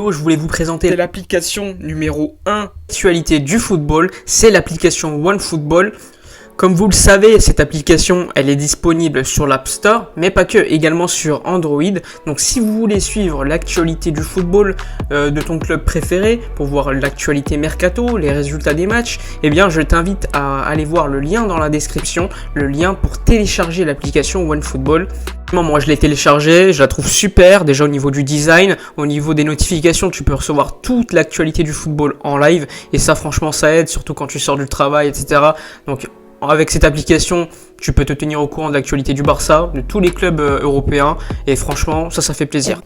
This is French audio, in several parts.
vidéo, je voulais vous présenter l'application numéro 1 actualité du football, c'est l'application OneFootball. Comme vous le savez, cette application, elle est disponible sur l'App Store, mais pas que, également sur Android. Donc si vous voulez suivre l'actualité du football de ton club préféré, pour voir l'actualité mercato, les résultats des matchs, eh bien je t'invite à aller voir le lien dans la description, le lien pour télécharger l'application OneFootball. Moi je l'ai téléchargée, je la trouve super, déjà au niveau du design, au niveau des notifications, tu peux recevoir toute l'actualité du football en live, et ça franchement ça aide, surtout quand tu sors du travail, etc. Donc avec cette application, tu peux te tenir au courant de l'actualité du Barça, de tous les clubs européens, et franchement, ça fait plaisir.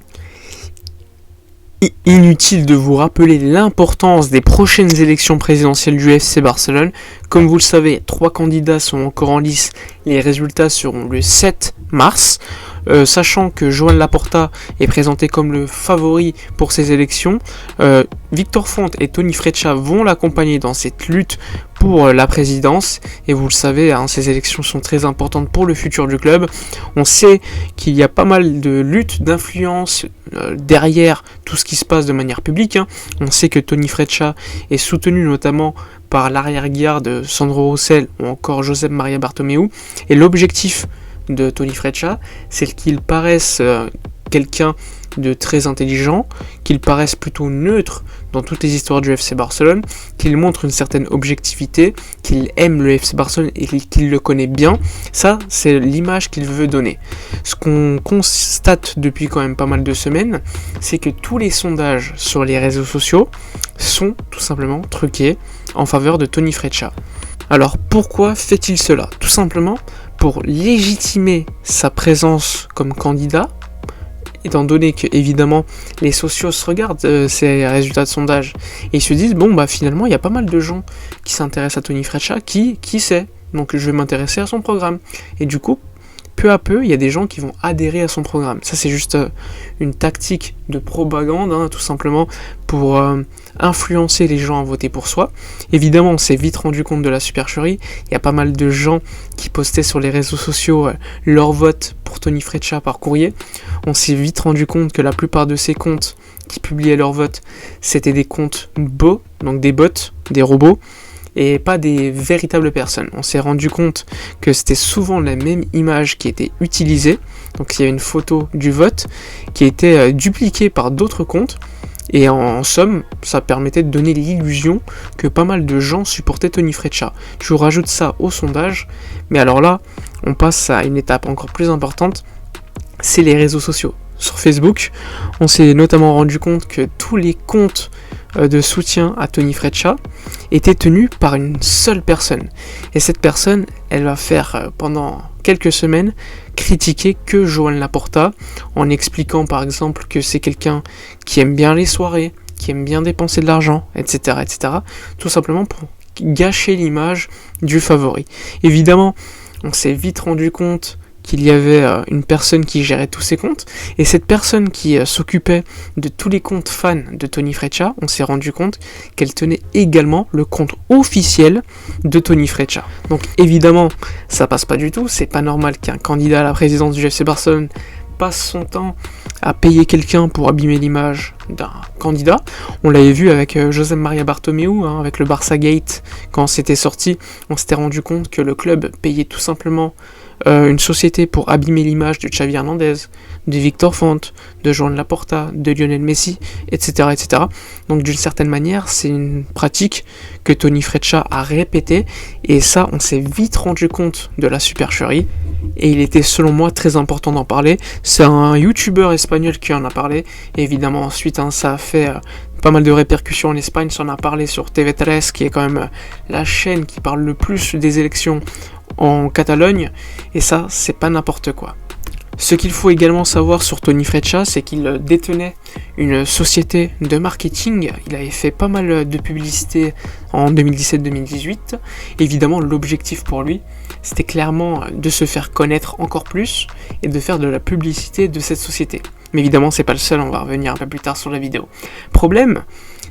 Inutile de vous rappeler l'importance des prochaines élections présidentielles du FC Barcelone. Comme vous le savez, 3 candidats sont encore en lice. Les résultats seront le 7 mars. Sachant que Joan Laporta est présenté comme le favori pour ces élections, Victor Font et Toni Freixa vont l'accompagner dans cette lutte pour la présidence. Et vous le savez, ces élections sont très importantes pour le futur du club. On sait qu'il y a pas mal de luttes, d'influence derrière tout ce qui se passe de manière publique. On sait que Toni Freixa est soutenu notamment par l'arrière-garde Sandro Rosell ou encore Josep Maria Bartomeu. Et l'objectif de Toni Freixa, c'est qu'il paraisse quelqu'un de très intelligent, qu'il paraisse plutôt neutre dans toutes les histoires du FC Barcelone, qu'il montre une certaine objectivité, qu'il aime le FC Barcelone et qu'il le connaît bien. Ça, c'est l'image qu'il veut donner. Ce qu'on constate depuis quand même pas mal de semaines, c'est que tous les sondages sur les réseaux sociaux sont tout simplement truqués en faveur de Toni Freixa. Alors pourquoi fait-il cela ? Tout simplement pour légitimer sa présence comme candidat, étant donné que évidemment les socios regardent ces résultats de sondage et ils se disent finalement il y a pas mal de gens qui s'intéressent à Toni Freixa, qui sait, donc je vais m'intéresser à son programme, et du coup peu à peu il y a des gens qui vont adhérer à son programme. Ça c'est juste une tactique de propagande, tout simplement pour influencer les gens à voter pour soi. Évidemment on s'est vite rendu compte de la supercherie, il y a pas mal de gens qui postaient sur les réseaux sociaux leur vote pour Toni Freixa par courrier. On s'est vite rendu compte que la plupart de ces comptes qui publiaient leur vote, c'était des comptes bots, donc des bots, des robots, et pas des véritables personnes. On s'est rendu compte que c'était souvent la même image qui était utilisée, donc il y a une photo du vote qui était dupliquée par d'autres comptes, et en somme, ça permettait de donner l'illusion que pas mal de gens supportaient Toni Freixa. Je vous rajoute ça au sondage, mais alors là, on passe à une étape encore plus importante, c'est les réseaux sociaux. Sur Facebook, on s'est notamment rendu compte que tous les comptes de soutien à Toni Freixa étaient tenus par une seule personne. Et cette personne, elle va faire pendant quelques semaines critiquer que Joan Laporta, en expliquant par exemple que c'est quelqu'un qui aime bien les soirées, qui aime bien dépenser de l'argent, etc., etc. Tout simplement pour gâcher l'image du favori. Évidemment, on s'est vite rendu compte qu'il y avait une personne qui gérait tous ces comptes, et cette personne qui s'occupait de tous les comptes fans de Toni Freixa, on s'est rendu compte qu'elle tenait également le compte officiel de Toni Freixa. Donc évidemment, ça passe pas du tout, c'est pas normal qu'un candidat à la présidence du FC Barcelone passe son temps à payer quelqu'un pour abîmer l'image d'un candidat. On l'avait vu avec Josep Maria Bartomeu, avec le Barça Gate, quand c'était sorti, on s'était rendu compte que le club payait tout simplement une société pour abîmer l'image de Xavi Hernandez, de Victor Font, de Joan Laporta, de Lionel Messi, etc., etc. Donc d'une certaine manière, c'est une pratique que Toni Freixa a répétée, et ça, on s'est vite rendu compte de la supercherie, et il était selon moi très important d'en parler. C'est un youtubeur espagnol qui en a parlé, et évidemment ensuite ça a fait pas mal de répercussions en Espagne. Ça en a parlé sur TV3, qui est quand même la chaîne qui parle le plus des élections en Catalogne, et ça, c'est pas n'importe quoi. Ce qu'il faut également savoir sur Toni Freixa, c'est qu'il détenait une société de marketing. Il avait fait pas mal de publicité en 2017-2018. Évidemment, l'objectif pour lui, c'était clairement de se faire connaître encore plus et de faire de la publicité de cette société. Mais évidemment, c'est pas le seul, on va revenir un peu plus tard sur la vidéo. Problème,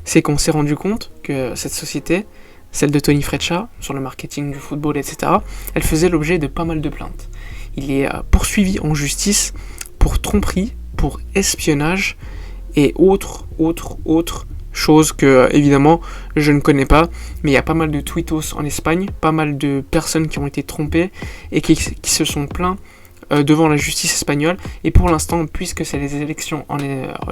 c'est qu'on s'est rendu compte que cette société, celle de Toni Freixa, sur le marketing du football, etc., elle faisait l'objet de pas mal de plaintes. Il est poursuivi en justice pour tromperie, pour espionnage et autre chose que évidemment je ne connais pas, mais il y a pas mal de tweetos en Espagne, pas mal de personnes qui ont été trompées et qui se sont plaints devant la justice espagnole. Et pour l'instant, puisque c'est les élections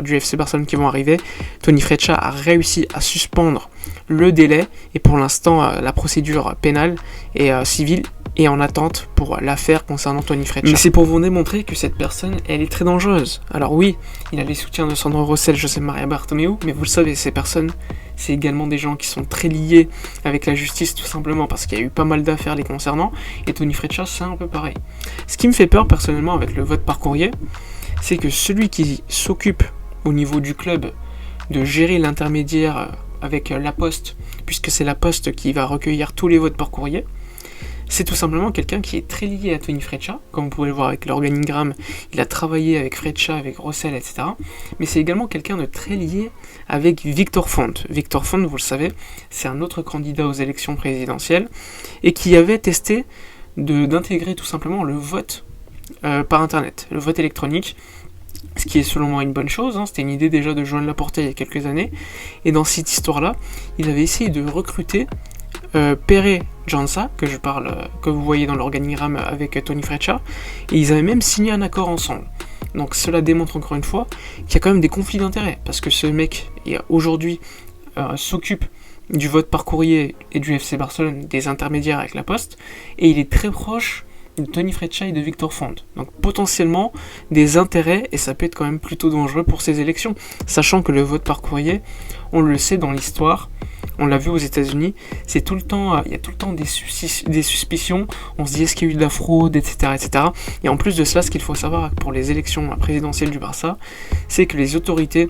du FC Barcelone qui vont arriver, Toni Freixa a réussi à suspendre le délai, et pour l'instant la procédure pénale et civile est en attente pour l'affaire concernant Toni Freixa. Mais c'est pour vous démontrer que cette personne, elle est très dangereuse. Alors oui, il a les soutiens de Sandro Rosell, José Maria Bartomeu, mais vous le savez, ces personnes, c'est également des gens qui sont très liés avec la justice, tout simplement parce qu'il y a eu pas mal d'affaires les concernant, et Toni Freixa, c'est un peu pareil. Ce qui me fait peur personnellement avec le vote par courrier, c'est que celui qui s'occupe au niveau du club de gérer l'intermédiaire avec la Poste, puisque c'est la Poste qui va recueillir tous les votes par courrier, c'est tout simplement quelqu'un qui est très lié à Toni Freixa, comme vous pouvez le voir avec l'organigramme, il a travaillé avec Freixa, avec Rosell, etc. Mais c'est également quelqu'un de très lié avec Victor Font. Victor Font, vous le savez, c'est un autre candidat aux élections présidentielles, et qui avait testé d'intégrer tout simplement le vote par internet, le vote électronique, ce qui est selon moi une bonne chose, c'était une idée déjà de Joan Laporta il y a quelques années, et dans cette histoire-là, il avait essayé de recruter Pere Jansa, que vous voyez dans l'organigramme avec Toni Freixa, et ils avaient même signé un accord ensemble. Donc cela démontre encore une fois qu'il y a quand même des conflits d'intérêts, parce que ce mec, aujourd'hui, s'occupe du vote par courrier et du FC Barcelone, des intermédiaires avec la Poste, et il est très proche de Toni Freixa et de Victor Font. Donc potentiellement des intérêts, et ça peut être quand même plutôt dangereux pour ces élections, sachant que le vote par courrier, on le sait dans l'histoire, on l'a vu aux États-Unis, il y a tout le temps des suspicions, on se dit est-ce qu'il y a eu de la fraude, etc., etc. Et en plus de cela, ce qu'il faut savoir pour les élections présidentielles du Barça, c'est que les autorités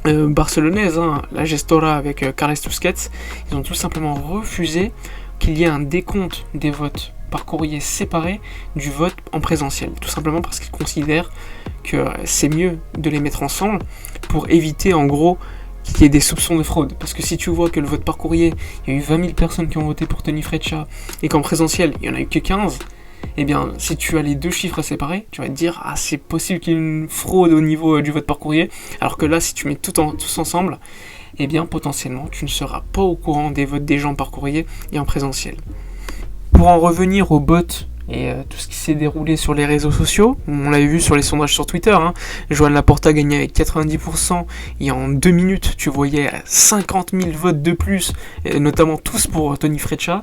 barcelonaises, la Gestora avec Carles Tusquets, ils ont tout simplement refusé qu'il y ait un décompte des votes par courrier séparé du vote en présentiel, tout simplement parce qu'ils considèrent que c'est mieux de les mettre ensemble pour éviter en gros qu'il y ait des soupçons de fraude. Parce que si tu vois que le vote par courrier, il y a eu 20 000 personnes qui ont voté pour Toni Freixa et qu'en présentiel, il n'y en a eu que 15, eh bien, si tu as les deux chiffres séparés, tu vas te dire, c'est possible qu'il y ait une fraude au niveau du vote par courrier, alors que là, si tu mets tous ensemble, eh bien, potentiellement, tu ne seras pas au courant des votes des gens par courrier et en présentiel. Pour en revenir aux bots et tout ce qui s'est déroulé sur les réseaux sociaux, on l'avait vu sur les sondages sur Twitter, Joan Laporta gagnait avec 90%, et en 2 minutes, tu voyais 50 000 votes de plus, et notamment tous pour Toni Freixa.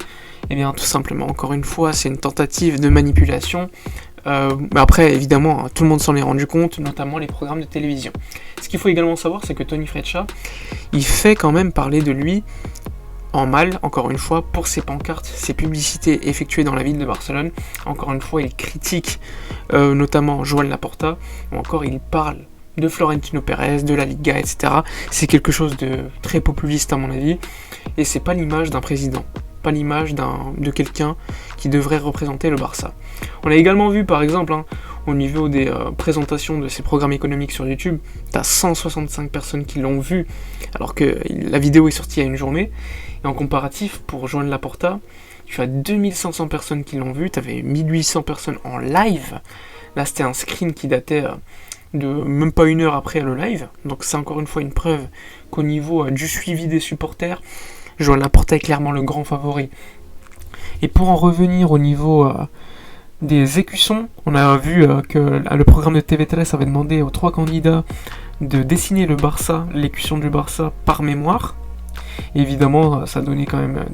Eh bien, tout simplement, encore une fois, c'est une tentative de manipulation. Mais après, évidemment, tout le monde s'en est rendu compte, notamment les programmes de télévision. Ce qu'il faut également savoir, c'est que Toni Freixa, il fait quand même parler de lui en mal, encore une fois, pour ses pancartes, ses publicités effectuées dans la ville de Barcelone. Encore une fois, il critique notamment Joan Laporta, ou encore il parle de Florentino Pérez, de la Liga, etc. C'est quelque chose de très populiste à mon avis, et c'est pas l'image d'un président, pas l'image de quelqu'un qui devrait représenter le Barça. On a également vu par exemple, au niveau des présentations de ces programmes économiques sur YouTube, t'as 165 personnes qui l'ont vu, alors que la vidéo est sortie il y a une journée, et en comparatif, pour Joan Laporta, tu as 2500 personnes qui l'ont vu, t'avais 1800 personnes en live, là c'était un screen qui datait de même pas une heure après le live, donc c'est encore une fois une preuve qu'au niveau du suivi des supporters, Joan Laporta est clairement le grand favori. Et pour en revenir au niveau des écussons, on a vu que le programme de TV13 avait demandé aux 3 candidats de dessiner le Barça, l'écusson du Barça par mémoire. Et évidemment, ça donnait quand même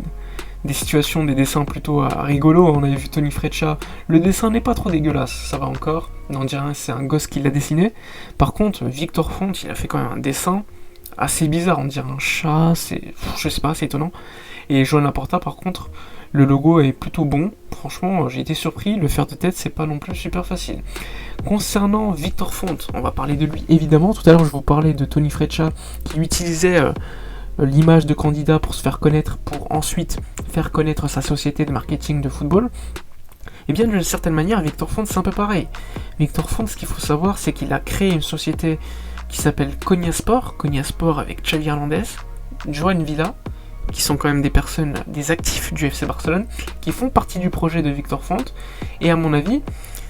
des situations, des dessins plutôt rigolos. On avait vu Toni Freixa, le dessin n'est pas trop dégueulasse, ça va encore, on dirait c'est un gosse qui l'a dessiné. Par contre, Victor Font, il a fait quand même un dessin assez bizarre, on dirait un chat, je sais pas, c'est étonnant. Et Joan Laporta, par contre, le logo est plutôt bon, franchement j'ai été surpris, le faire de tête c'est pas non plus super facile. Concernant Victor Font, on va parler de lui évidemment, tout à l'heure je vous parlais de Toni Freixa qui utilisait l'image de candidat pour se faire connaître, pour ensuite faire connaître sa société de marketing de football. Et bien d'une certaine manière, Victor Font c'est un peu pareil. Victor Font, ce qu'il faut savoir, c'est qu'il a créé une société qui s'appelle Konya Sport avec Xavi Hernandez, Joan Villa, qui sont quand même des actifs du FC Barcelone, qui font partie du projet de Victor Font, et à mon avis,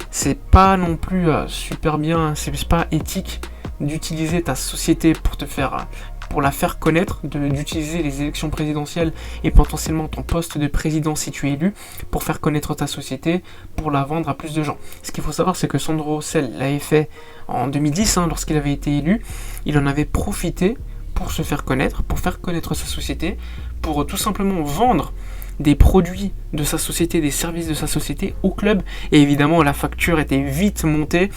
c'est pas non plus super bien, c'est pas éthique d'utiliser ta société pour la faire connaître, d'utiliser les élections présidentielles et potentiellement ton poste de président si tu es élu pour faire connaître ta société, pour la vendre à plus de gens. Ce qu'il faut savoir, c'est que Sandro Rossell l'avait fait en 2010, lorsqu'il avait été élu. Il en avait profité pour se faire connaître, pour faire connaître sa société, pour tout simplement vendre des produits de sa société, des services de sa société au club, et évidemment la facture était vite montée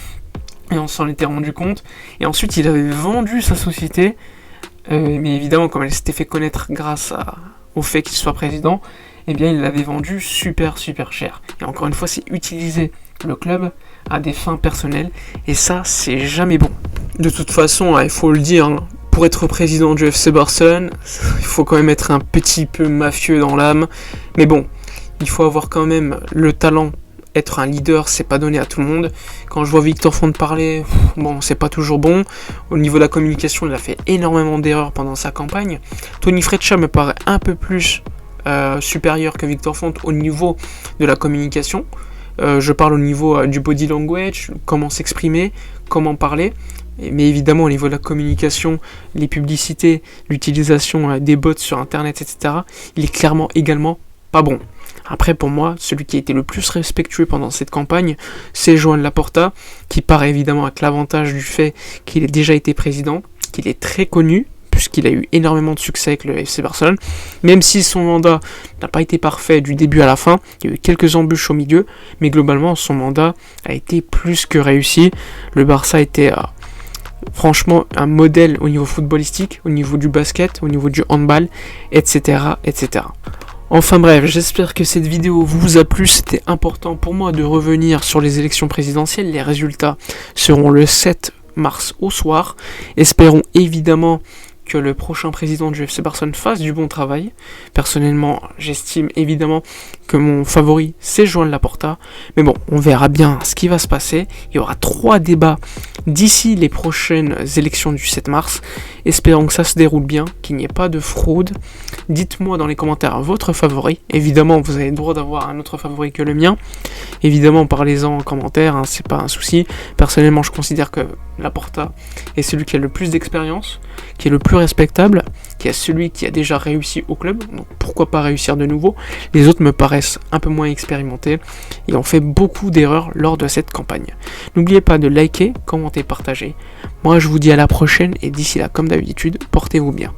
et on s'en était rendu compte. Et ensuite il avait vendu sa société, mais évidemment comme elle s'était fait connaître grâce au fait qu'il soit président, eh bien il l'avait vendu super cher. Et encore une fois, c'est utiliser le club à des fins personnelles, et ça c'est jamais bon. De toute façon, il faut le dire, pour être président du FC Barcelone, il faut quand même être un petit peu mafieux dans l'âme. Mais bon, il faut avoir quand même le talent. Être un leader, c'est pas donné à tout le monde. Quand je vois Victor Font parler, bon, c'est pas toujours bon. Au niveau de la communication, il a fait énormément d'erreurs pendant sa campagne. Tony Freccia me paraît un peu plus supérieur que Victor Font au niveau de la communication. Je parle au niveau du body language, comment s'exprimer, comment parler. Mais évidemment, au niveau de la communication, les publicités, l'utilisation des bots sur Internet, etc., il est clairement également pas bon. Après, pour moi, celui qui a été le plus respectueux pendant cette campagne, c'est Joan Laporta, qui part évidemment avec l'avantage du fait qu'il ait déjà été président, qu'il est très connu, puisqu'il a eu énormément de succès avec le FC Barcelone, même si son mandat n'a pas été parfait du début à la fin, il y a eu quelques embûches au milieu, mais globalement, son mandat a été plus que réussi. Le Barça était franchement un modèle au niveau footballistique, au niveau du basket, au niveau du handball, etc. etc. Enfin bref, j'espère que cette vidéo vous a plu. C'était important pour moi de revenir sur les élections présidentielles. Les résultats seront le 7 mars au soir. Espérons évidemment que le prochain président du FC Barcelone fasse du bon travail. Personnellement, j'estime évidemment que mon favori, c'est Joan Laporta. Mais bon, on verra bien ce qui va se passer. Il y aura 3 débats d'ici les prochaines élections du 7 mars. Espérons que ça se déroule bien, qu'il n'y ait pas de fraude. Dites-moi dans les commentaires votre favori. Évidemment, vous avez le droit d'avoir un autre favori que le mien. Évidemment, parlez-en en commentaire, c'est pas un souci. Personnellement, je considère que Laporta est celui qui a le plus d'expérience, qui est le plus respectable, qui est celui qui a déjà réussi au club, donc pourquoi pas réussir de nouveau. Les autres me paraissent un peu moins expérimentés et ont fait beaucoup d'erreurs lors de cette campagne. N'oubliez pas de liker, commenter, partager. Moi je vous dis à la prochaine et d'ici là, comme d'habitude, portez-vous bien.